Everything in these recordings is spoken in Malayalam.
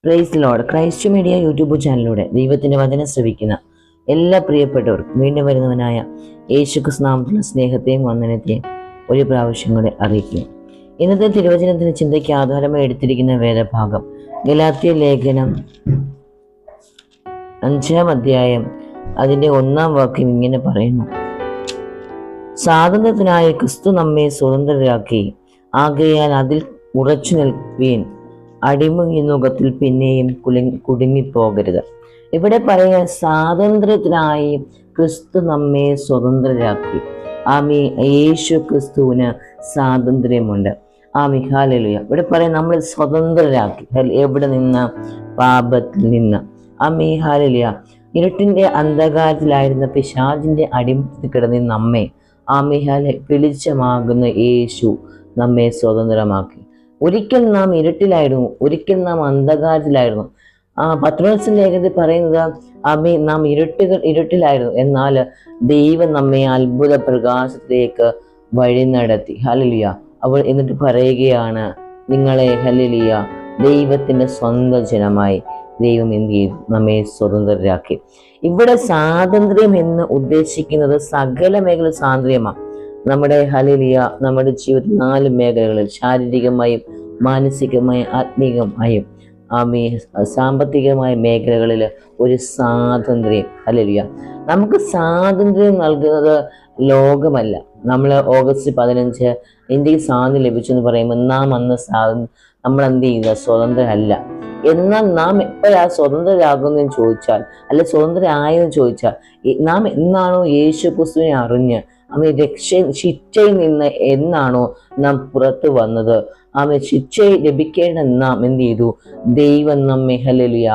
Price lord. Christ media YouTube ചാനലിലൂടെ ദൈവത്തിന്റെ വചനം ശ്രവിക്കുന്ന എല്ലാ പ്രിയപ്പെട്ടവർക്കും വീണ്ടും വരുന്നവനായ യേശുക്രിസ്തു നാമത്തിലുള്ള സ്നേഹത്തെയും വന്ദനത്തെയും ഒരു പ്രാവശ്യം കൂടെ അറിയിക്കുന്നു. ഇന്നത്തെ തിരുവചനത്തിന് ചിന്തയ്ക്ക് ആധാരമായി എടുത്തിരിക്കുന്ന വേദഭാഗം ഗലാത്യ ലേഖനം 5-ാം അധ്യായം അതിൻ്റെ 1-ാം വാക്യം ഇങ്ങനെ പറയുന്നു: സ്വാതന്ത്ര്യത്തിനായി ക്രിസ്തു നമ്മെ സ്വതന്ത്രരാക്കി, ആകയാൽ അതിൽ ഉറച്ചു നിൽപ്പീൻ, അടിമയുഗത്തിൽ പിന്നെയും കുടുങ്ങിപ്പോകരുത്. ഇവിടെ പറയുക, സ്വാതന്ത്ര്യത്തിനായി ക്രിസ്തു നമ്മെ സ്വതന്ത്രരാക്കി. ആമി, യേശു ക്രിസ്തുവിന് സ്വാതന്ത്ര്യമുണ്ട്. ആമി, ഹല്ലേലൂയ. ഇവിടെ പറയാം, നമ്മൾ സ്വതന്ത്രരാക്കി. എവിടെ നിന്ന്? പാപത്തിൽ നിന്ന്. ആമി, ഹല്ലേലൂയ. ഇരുട്ടിന്റെ അന്ധകാരത്തിലായിരുന്ന പിശാചിന്റെ അടിമത്തിൽ കിടന്ന് നമ്മെ വെളിച്ചമാകുന്ന യേശു നമ്മെ സ്വതന്ത്രമാക്കി. ഒരിക്കൽ നാം ഇരുട്ടിലായിരുന്നു, ഒരിക്കൽ നാം അന്ധകാരത്തിലായിരുന്നു. പത്രോസ് ലേഖനത്തിൽ പറയുന്നത്, നാം ഇരുട്ടിലായിരുന്നു, എന്നാൽ ദൈവം നമ്മെ അത്ഭുത പ്രകാശത്തിലേക്ക് വഴി നടത്തി. ഹല്ലേലൂയ. അവൾ എന്നിട്ട് പറയുകയാണ്, നിങ്ങളെ ഹല്ലേലൂയ ദൈവത്തിന്റെ സ്വന്തം ജനമായി ദൈവം എന്ത് ചെയ്തു? നമ്മെ സ്വതന്ത്രരാക്കി. ഇവിടെ സ്വാതന്ത്ര്യം എന്ന് ഉദ്ദേശിക്കുന്നത് സകല മേഖല സ്വാതന്ത്ര്യമാണ്. നമ്മുടെ ഹല്ലേലൂയ നമ്മുടെ ജീവിതത്തിൽ 4 മേഖലകളിൽ, ശാരീരികമായും മാനസികമായും ആത്മീകമായും സാമ്പത്തികമായ മേഖലകളിൽ ഒരു സ്വാതന്ത്ര്യം. ഹല്ലേലൂയ. നമുക്ക് സ്വാതന്ത്ര്യം നൽകുന്നത് ലോകമല്ല. നമ്മൾ ഓഗസ്റ്റ് 15 ഇന്ത്യക്ക് സ്വാതന്ത്ര്യം ലഭിച്ചു എന്ന് പറയുമ്പോൾ നാം അന്ന് നമ്മൾ എന്ത് ചെയ്യുക? സ്വതന്ത്രരല്ല. എന്നാൽ നാം എപ്പോഴാണ് സ്വതന്ത്രരാകുന്നതെന്ന് ചോദിച്ചാൽ, അല്ലെ സ്വതന്ത്രരായെന്ന് ചോദിച്ചാൽ, നാം എന്നാണോ യേശു ക്രിസ്തുവിനെ അറിഞ്ഞ് ശിക്ഷയിൽ നിന്ന് എന്നാണോ നാം പുറത്തു വന്നത്, ശിക്ഷ ലഭിക്കേണ്ട നാം എന്ത് ചെയ്തു? ദൈവം നമ്മെ ഹല്ലേലൂയ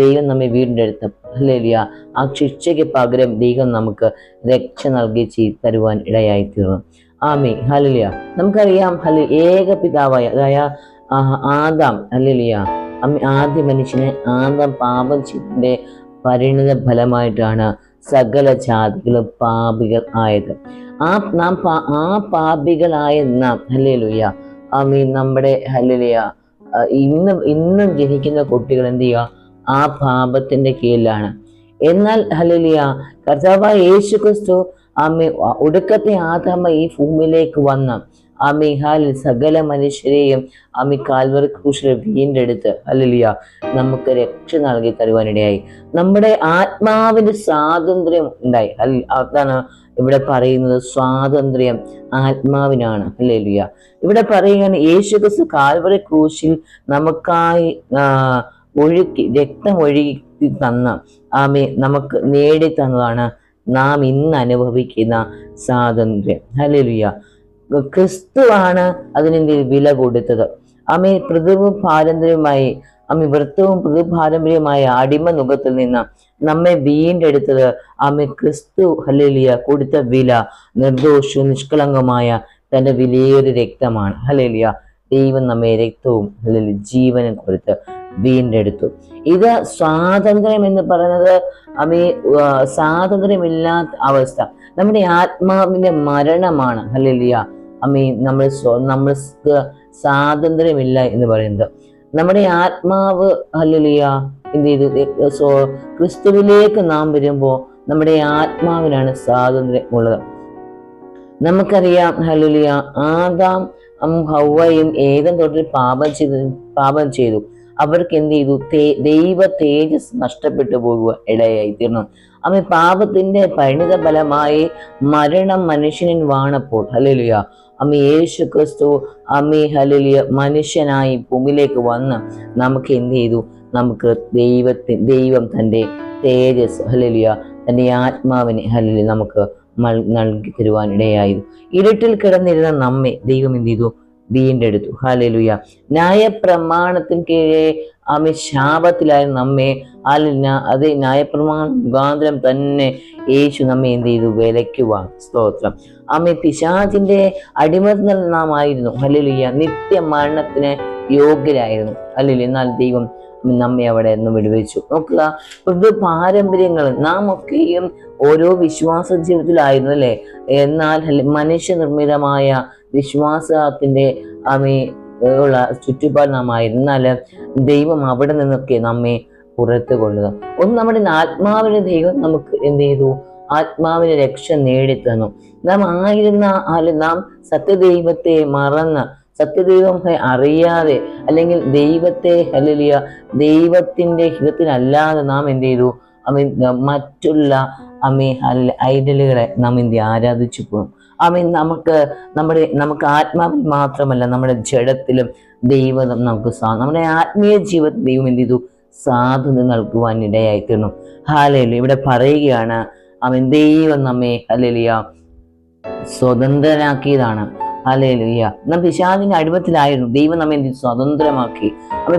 ദൈവം നമ്മെ വീണ്ടെടുത്ത ഹല്ലേലൂയ ആ ശിക്ഷയ്ക്ക് പകരം ദൈവം നമുക്ക് രക്ഷ നൽകി തരുവാൻ ഇടയായി തീർന്നു. ആമേൻ, ഹല്ലേലൂയ. നമുക്കറിയാം, ഏക പിതാവായ ആദാം, ഹല്ലേലൂയ ആദ്യ മനുഷ്യനെ ആദാം പാപം ചെയ്തതിന്റെ പരിണിത ഫലമായിട്ടാണ് സകല ജാതികളും പാപികൾ ആയത്. ആ പാപികളായ നാം ഹല്ലേലൂയ നമ്മുടെ ഹല്ലേലൂയ ഇന്നും ജനിക്കുന്ന കുട്ടികൾ എന്ത് ചെയ്യുക? ആ പാപത്തിന്റെ കീഴിലാണ്. എന്നാൽ ഹല്ലേലൂയ കർത്താവായ യേശു ക്രിസ്തു ഒടുക്കത്തെ ആദാമ ഈ ഭൂമിയിലേക്ക് വന്ന സകല മനുഷ്യരെയും കാൽവറി ക്രൂശിൽ വീണ്ടെടുത്ത് ഹല്ലേലൂയ നമുക്ക് രക്ഷ നൽകി തരുവാനിടയായി. നമ്മുടെ ആത്മാവിന് സ്വാതന്ത്ര്യം ഉണ്ടായി. അതാണ് ഇവിടെ പറയുന്നത്, സ്വാതന്ത്ര്യം ആത്മാവിനാണ്. ഹല്ലേലൂയ. ഇവിടെ പറയുകയാണ്, യേശു ക്രിസ്തു കാൽവറി ക്രൂശിൽ നമുക്കായി രക്തം ഒഴുകി തന്ന നമുക്ക് നേടി തന്നതാണ് നാം ഇന്ന് അനുഭവിക്കുന്ന സ്വാതന്ത്ര്യം. ഹല്ലേലൂയ. ക്രിസ്തുവാണ് അതിനെന്ത് വില കൊടുത്തത്. പൃഥുവും പാരമ്പര്യമായി വൃത്തവും പാരമ്പര്യമായ അടിമ നുഖത്തിൽ നിന്ന് നമ്മെ വീണ്ടെടുത്തത് ക്രിസ്തു ഹല്ലേലൂയ കൊടുത്ത വില നിർദോഷവും നിഷ്കളങ്കമായ തന്റെ വിലയേറിയ രക്തമാണ്. ഹല്ലേലൂയ. ദൈവം നമ്മെ രക്തവും ജീവനും കൊടുത്ത് വീണ്ടെടുത്തു. ഇത് സ്വാതന്ത്ര്യം എന്ന് പറയുന്നത് സ്വാതന്ത്ര്യമില്ലാത്ത അവസ്ഥ, നമ്മുടെ ആത്മാവിന്റെ മരണമാണ്. ഹല്ലേലൂയ. നമ്മൾ സ്വാതന്ത്ര്യമില്ല എന്ന് പറയുന്നത്. നമ്മുടെ ആത്മാവ് ഹല്ലേലൂയ എന്ത് ചെയ്തു? ക്രിസ്തുവിലേക്ക് നാം വരുമ്പോൾ നമ്മുടെ ആത്മാവിനാണ് സ്വാതന്ത്ര്യം ഉള്ളത്. നമുക്കറിയാം, ഹല്ലേലൂയ ആദാം ഹവ്വയും ഏദൻ തോട്ടത്തിൽ പാപം ചെയ്തു. അവർക്ക് എന്ത് ചെയ്തു? ദൈവ തേജസ് നഷ്ടപ്പെട്ടു പോകുക ഇടയായി തീർന്നു. പാപത്തിന്റെ പരിണിത ഫലമായി മരണം മനുഷ്യനിൽ വാണപ്പോൾ ഹല്ലേലൂയ യേശു ക്രിസ്തു ഹല്ലേലൂയ മനുഷ്യനായി ഭൂമിയിലേക്ക് വന്ന് നമുക്ക് എന്ത് ചെയ്തു? നമുക്ക് ദൈവം തന്റെ തേജസ് ഹല്ലേലൂയ തന്റെ ആത്മാവിനെ ഹല്ലേലൂയ നമുക്ക് നൽകി തരുവാൻ ഇടയായിരുന്നു. ഇരുട്ടിൽ കിടന്നിരുന്ന നമ്മെ ദൈവം എന്ത് ചെയ്തു? വീണ്ടെടുത്തു. ഹല്ലേലൂയ. ന്യായപ്രമാണത്തിന് കീഴെ ശാപത്തിലായ നമ്മെ അതേ ന്യായപ്രമാണ മുഖാന്തരം തന്നെ യേശു നമ്മെ എന്ത് ചെയ്തു? വിലയ്ക്കുവാൻ. സ്തോത്രം. പിശാചിന്റെ അടിമത്തിൽ നാം ആയിരുന്നു. ഹല്ലേലൂയ. നിത്യമരണത്തിന് യോഗ്യരായിരുന്നു. ഹല്ലേലൂയ. എന്നാൽ ദൈവം നമ്മെ അവിടെ നിന്ന് വിടുവിച്ചു. നോക്കുക, പാരമ്പര്യങ്ങൾ നാം ഒക്കെയും ഓരോ വിശ്വാസ ജീവിതത്തിലായിരുന്നു, അല്ലെ? എന്നാൽ മനുഷ്യനിർമ്മിതമായ വിശ്വാസത്തിന്റെ ഉള്ള ചുറ്റുപാട് നാം ആയിരുന്നാൽ ദൈവം അവിടെ നിന്നൊക്കെ നമ്മെ പുറത്ത് കൊള്ളുക. ഒന്ന് നമ്മുടെ ആത്മാവിന് ദൈവം നമുക്ക് എന്ത് ചെയ്തു? ആത്മാവിന് രക്ഷ നേടിത്തന്നു. നാം നാം സത്യദൈവത്തെ മറന്ന് സത്യദൈവത്തെ അറിയാതെ അല്ലെങ്കിൽ ദൈവത്തെ ഹല്ലേലൂയ ദൈവത്തിന്റെ ഹിതത്തിനല്ലാതെ നാം എന്ത് ചെയ്തു? മറ്റുള്ള ഐഡലുകളെ നാം ആരാധിച്ചു പോകും. നമുക്ക് ആത്മാവിൽ മാത്രമല്ല നമ്മുടെ ജഡത്തിലും ദൈവം നമുക്ക് നമ്മുടെ ആത്മീയ ജീവിതത്തിൽ ദൈവം എന്ത് ചെയ്തു? സാധുത നൽകുവാൻ ഇടയായിത്തീർന്നു. ഹല്ലേലൂയ. ഇവിടെ പറയുകയാണ് ദൈവം നമ്മെ ഹല്ലേലൂയ സ്വതന്ത്രനാക്കിയതാണ്. ഹല്ലേലൂയ. നാം പിശാചിന്റെ അടിമത്തിലായിരുന്നു, ദൈവം നമ്മെ സ്വതന്ത്രമാക്കി.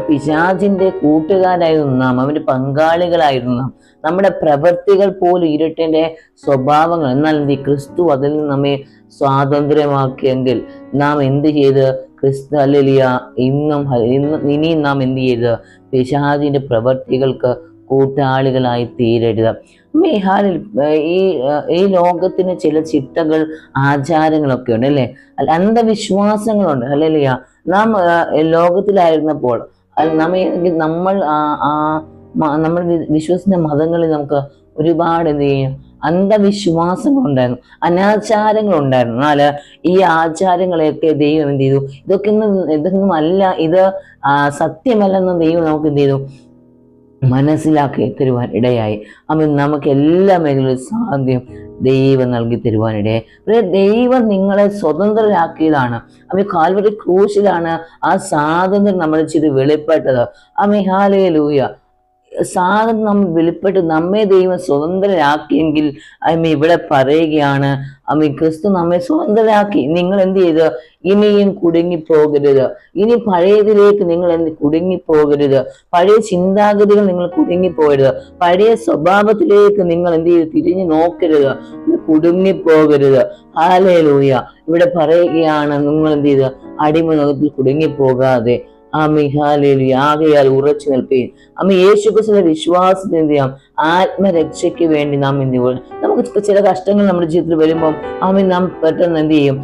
പിശാചിന്റെ കൂട്ടുകാരായിരുന്നു നാം, അവന്റെ പങ്കാളികളായിരുന്നു നാം. നമ്മുടെ പ്രവൃത്തികൾ പോലും ഇരുട്ടിന്റെ സ്വഭാവങ്ങൾ. എന്നാൽ ക്രിസ്തു അതിൽ നിന്ന് നമ്മെ സ്വാതന്ത്ര്യമാക്കിയെങ്കിൽ നാം എന്ത് ചെയ്ത്? ക്രിസ്തു ഹല്ലേലൂയ ഇനിയും നാം എന്ത് ചെയ്ത്? പിശാചിന്റെ പ്രവൃത്തികൾക്ക് കൂട്ടാളികളായി തീരരുത്. ഈ ലോകത്തിന് ചില ചിട്ടകൾ, ആചാരങ്ങളൊക്കെ ഉണ്ട് അല്ലെ, അന്ധവിശ്വാസങ്ങളുണ്ട്. ഹല്ലേലൂയ. നാം ലോകത്തിലായിരുന്നപ്പോൾ നമ്മൾ വിശ്വസിക്കുന്ന മതങ്ങളിൽ നമുക്ക് ഒരുപാട് എന്ത് ചെയ്യും? അന്ധവിശ്വാസങ്ങൾ ഉണ്ടായിരുന്നു, അനാചാരങ്ങൾ ഉണ്ടായിരുന്നു. എന്നാൽ ഈ ആചാരങ്ങളെയൊക്കെ ദൈവം എന്ത് ചെയ്തു? ഇതൊന്നും അല്ല, ഇത് സത്യമല്ലെന്ന് ദൈവം നമുക്ക് എന്ത് ചെയ്തു? മനസ്സിലാക്കി തരുവാൻ ഇടയായി. നമുക്ക് എല്ലാ മേഖലയിലും സ്വാതന്ത്ര്യം ദൈവം നൽകി തരുവാനിടയായി. ദൈവം നിങ്ങളെ സ്വതന്ത്രരാക്കിയതാണ്. കാൽവരി ക്രൂശിലാണ് ആ സ്വാതന്ത്ര്യം നമ്മൾ ചെയ്ത് വെളിപ്പെട്ടത്. ഹല്ലേലൂയ. സ്വാതന്ത്ര്യം നമ്മൾ വെളിപ്പെട്ട് നമ്മെ ദൈവം സ്വതന്ത്രരാക്കിയെങ്കിൽ ഇവിടെ പറയുകയാണ് ക്രിസ്തു നമ്മെ സ്വതന്ത്രരാക്കി. നിങ്ങൾ എന്ത് ചെയ്ത്? ഇനിയും കുടുങ്ങിപ്പോകരുത്. ഇനി പഴയതിലേക്ക് നിങ്ങൾ കുടുങ്ങിപ്പോകരുത്. പഴയ ചിന്താഗതികൾ നിങ്ങൾ കുടുങ്ങിപ്പോകരുത്. പഴയ സ്വഭാവത്തിലേക്ക് നിങ്ങൾ എന്ത് ചെയ്ത്? തിരിഞ്ഞു നോക്കരുത്, കുടുങ്ങിപ്പോകരുത്. ഹല്ലേലൂയ. ഇവിടെ പറയുകയാണ് നിങ്ങൾ എന്ത് ചെയ്ത്? അടിമനോകത്തിൽ കുടുങ്ങിപ്പോകാതെ ഹല്ലേലൂയ ആകയാൽ ഉറച്ചു നിൽക്കുകയും യേശുക്രിസ്തുവിന്റെ വിശ്വാസത്തിന് എന്ത് ചെയ്യാം? ആത്മരക്ഷയ്ക്ക് വേണ്ടി നാം എന്ത് ചെയ്യും? നമുക്ക് ചില കഷ്ടങ്ങൾ നമ്മുടെ ജീവിതത്തിൽ വരുമ്പോൾ നാം പെട്ടെന്ന് എന്ത് ചെയ്യും?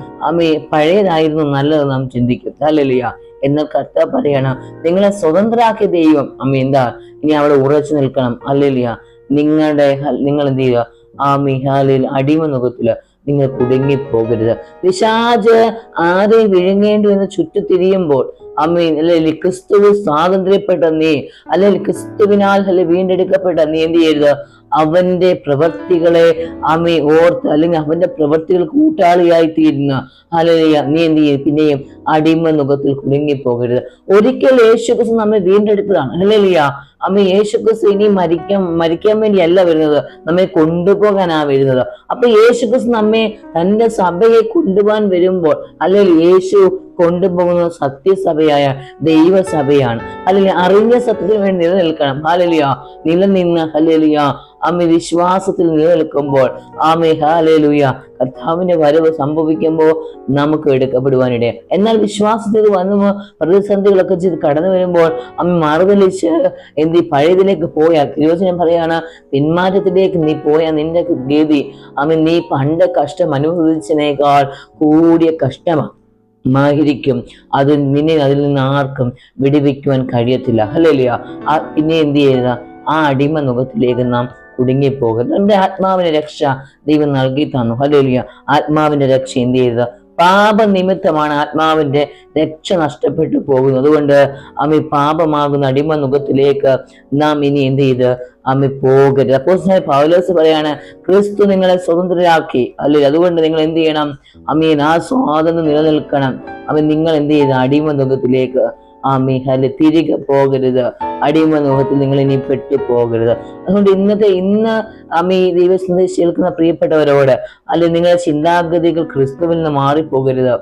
പഴയതായിരുന്നു നല്ലത് നാം ചിന്തിക്കും. ഹല്ലേലൂയ. എന്നാൽ കർത്താവ് പറയണം, നിങ്ങളെ സ്വതന്ത്രരാക്കിയ ദൈവം എന്താ? ഇനി അവിടെ ഉറച്ചു നിൽക്കണം. ഹല്ലേലൂയ. നിങ്ങൾ എന്ത് ചെയ്യുക? ഹല്ലേലൂയ അടിമനുഖത്തില് നിങ്ങൾ കുടുങ്ങിപ്പോകരുത്. പിശാച് ആരെ വിഴുങ്ങേണ്ടു എന്ന് ചുറ്റുതിരിയുമ്പോൾ അല്ലെങ്കിൽ ക്രിസ്തുവിൽ സ്വാതന്ത്ര്യപ്പെട്ട നീ, അല്ലെങ്കിൽ ക്രിസ്തുവിനാൽ വീണ്ടെടുക്കപ്പെട്ട നീ എന്ത് ചെയ്യരുത്? അവന്റെ പ്രവൃത്തികളെ ഓർത്ത് അല്ലെങ്കിൽ അവന്റെ പ്രവൃത്തികൾ കൂട്ടാളിയായി തീരുന്ന ഹല്ലേലൂയ നീ എന്ത് ചെയ്യും? പിന്നെയും അടിമ മുഖത്തിൽ കുടുങ്ങിപ്പോകരുത്. ഒരിക്കൽ യേശുക്രിസ്തു നമ്മെ വീണ്ടെടുത്തതാണ്. ഹല്ലേലൂയ. യേശുക്രിസ്തു ഇനി മരിക്കാൻ വേണ്ടിയല്ല വരുന്നത്, നമ്മെ കൊണ്ടുപോകാനാ വരുന്നത്. യേശുക്രിസ്തു നമ്മെ തന്റെ സഭയെ കൊണ്ടുപോകാൻ വരുമ്പോൾ അല്ലെങ്കിൽ യേശു കൊണ്ടുപോകുന്ന സത്യസഭയായ ദൈവസഭയാണ്. അല്ലെങ്കിൽ അറിഞ്ഞ സത്യത്തിന് വേണ്ടി നിലനിൽക്കണം. ഹല്ലേലൂയ. നിലനിന്ന് ഹല്ലേലൂയ വിശ്വാസത്തിൽ നിലനിൽക്കുമ്പോൾ ഹല്ലേലൂയ കർത്താവിന്റെ വരവ് സംഭവിക്കുമ്പോൾ നമുക്ക് എടുക്കപ്പെടുവാനിടയെ. എന്നാൽ വിശ്വാസത്തിൽ വന്നു പ്രതിസന്ധികളൊക്കെ ചെയ്ത് കടന്നു വരുമ്പോൾ മറുതലിച്ച് പഴയതിലേക്ക് പോയാൽ, തിരുവചനം പറയാണ്, പിന്മാറ്റത്തിലേക്ക് നീ പോയാൽ നിന്റെ ഗതി നീ പണ്ട് കഷ്ടം അനുഭവിച്ചതിനേക്കാൾ കൂടിയ കഷ്ടമായിരിക്കും. അതിൽ നിന്ന് ആർക്കും വിടുവിക്കുവാൻ കഴിയത്തില്ല. ഹല്ലേലൂയ. പിന്നെ എന്ത് ചെയ്യുക? ആ അടിമ മുഖത്തിലേക്ക് നാം കുടുങ്ങിപ്പോകരുത്. നമ്മുടെ ആത്മാവിന്റെ രക്ഷ ദൈവം നൽകി തന്നു. ഹല്ലേലൂയ. ആത്മാവിന്റെ രക്ഷ എന്ത് ചെയ്തത്? പാപനിമിത്തമാണ് ആത്മാവിന്റെ രക്ഷ നഷ്ടപ്പെട്ടു പോകുന്നത്. അതുകൊണ്ട് പാപമാകുന്ന അടിമ മുഖത്തിലേക്ക് നാം ഇനി എന്ത് ചെയ്ത് പോകരുത്. അപ്പോസ്തലനായ പൗലോസ് പറയാണ്, ക്രിസ്തു നിങ്ങളെ സ്വതന്ത്രരാക്കി. അല്ലേ? അതുകൊണ്ട് നിങ്ങൾ എന്ത് ചെയ്യണം? ആ സ്വാതന്ത്ര്യം നിലനിൽക്കണം. നിങ്ങൾ എന്ത് ചെയ്ത്? അടിമ മുഖത്തിലേക്ക് തിരികെ പോകരുത്. അടിമനോഹത്തിൽ നിങ്ങൾ ഇനി പെട്ടുപോകരുത്. അതുകൊണ്ട് ഇന്ന് ദൈവസന്ദേശം കേൾക്കുന്ന പ്രിയപ്പെട്ടവരോട്, അല്ലെങ്കിൽ നിങ്ങളുടെ ചിന്താഗതികൾ ക്രിസ്തുവിൽ നിന്ന് മാറിപ്പോകരുത്.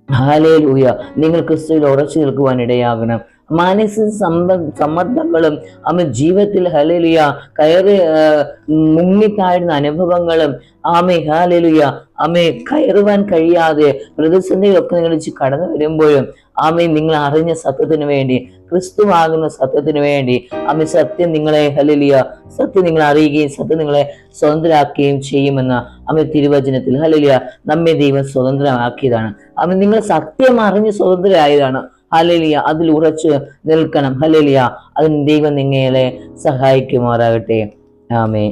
ഹല്ലേലൂയ. നിങ്ങൾ ക്രിസ്തുവിൽ ഉറച്ചു നിൽക്കുവാൻ ഇടയാകണം. മാനസിക സമ്മർദ്ദങ്ങളും ജീവിതത്തിൽ ഹല്ലേലൂയ കയറി മുങ്ങിത്താഴുന്ന അനുഭവങ്ങളും ഹല്ലേലൂയ കയറുവാൻ കഴിയാതെ പ്രതിസന്ധികളൊക്കെ നിങ്ങൾ കടന്നു വരുമ്പോഴും നിങ്ങൾ അറിഞ്ഞ സത്യത്തിന് വേണ്ടി, ക്രിസ്തുവാകുന്ന സത്യത്തിന് വേണ്ടി സത്യം നിങ്ങളെ ഹല്ലേലൂയ സത്യം നിങ്ങളെ അറിയുകയും സത്യം നിങ്ങളെ സ്വതന്ത്രരാക്കുകയും ചെയ്യുമെന്ന തിരുവചനത്തിൽ ഹല്ലേലൂയ നമ്മെ ദൈവം സ്വതന്ത്രമാക്കിയതാണ്. നിങ്ങൾ സത്യം അറിഞ്ഞ് സ്വതന്ത്രരായതാണ്. ഹല്ലേലൂയ അതിൽ ഉറച്ചു നിൽക്കണം. ഹല്ലേലൂയ അതിന് ദൈവം നിങ്ങളെ സഹായിക്കുമാറാകട്ടെ. ആമേൻ.